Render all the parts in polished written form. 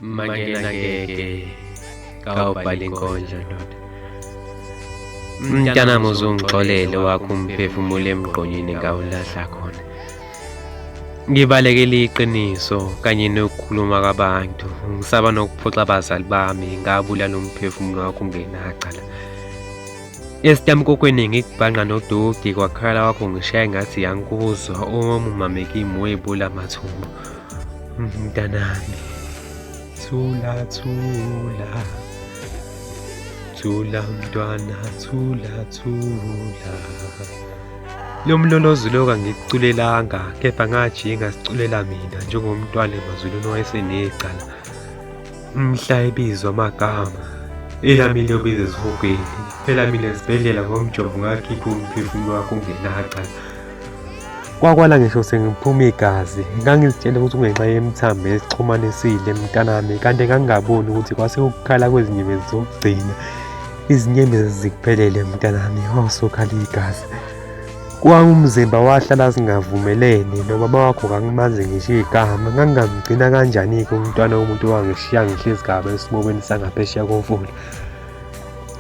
Mangenake kawubhala inkondlo ndoda. Mntanami uzungixolele wakho umphefumulo emgqonyeni ngawulahla khona. Ngibalekele iqiniso kanye nokukhuluma kwabantu. Ngisaba nokuphoxa abazali bami ngabulala umphefumulo wakho ungenacala. Esitamkokweni ngikubhanqa nododi kwakhala wakho ngishaya ngathi yankuzwa uma umameke imwebula amathumbu. Mntanami thula thula thula mntwana thula thula. Lo mlolozi lo kangikuculelanga kepha ngajinga siculela mina njengomntwana emazulwini owayesenecala. Mhla ebizwa amagama eyami liyobiza esihogweni phela mina esibhedlela ngomjovo ngakhipha umphefumulo wakho ungenacala. Kwakwala ngisho sengiphuma igazi ngangizitshela ukuthi kungenxa yemithambo esixhumanisile mntanami, kanti ngangingaboni ukuthi kwase ukukhala kwezinyembezi zokugcina. Izinyembezi zikuphelele mntanami, wasokhala igazi. Kwami umzimba wahlala singavumelene nobaba wakho kangimazi ngisho igama. Ngangingamgcina kanjani-ke umntwana womuntu owangishiya ngihlezi kabi esinqobeni sangaphesheya komfula.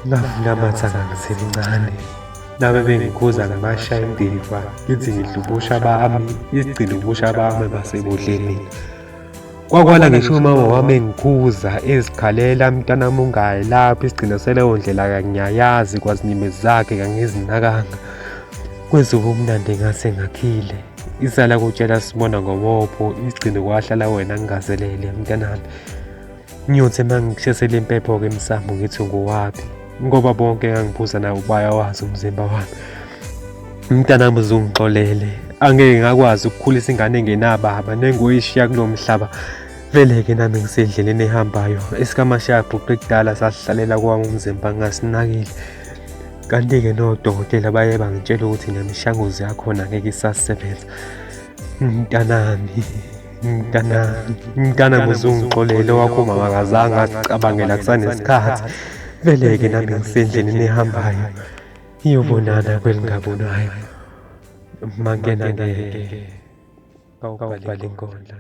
Ngavula amathanga ngisemncane, nabe bengikhuza ngimashaya indiva ngithi ngidla ubusha bami, isigcina ubusha bami basebudleni. Kwakwala ngisho umama wami engikhuza ezikhalela mntanami ungayi lapho, isigcina seleyo ndlela kangiyayazi kwazinyembezi zakhe kangizinakanga. Kwezuba umnandi ngase ngakhile, isala kutshela sibona ngomopho, isigcino kwahlala wena ngingazelele mntanami. Ngiyothi mangishesela impepho-ke emsamo ngithi nguwaphi, ngoba bonke ngangiphuza nawo bayawazi umzimba wami. Mntanami uzungixolele, angeke ngakwazi ukukhulisa ingane engenababa nengoyishiya kulo mhlaba. Vele-ke nami ngisendleleni ehambayo esikaMashayabhuqe ekudala sasihlalela kwami umzimba ngingasinakile. Kanti-ke nodokotela baye bangitshela ukuthi nemishanguzo yakhona ngeke isasebenza. Mntanami uzungixolele, wakho mama akazange acabangela kusanesikhathi. Vele-ke nami ngisendleleni ehambayo iyobonana kwelingabonwayo. Mangenake kawubhala inkondlo.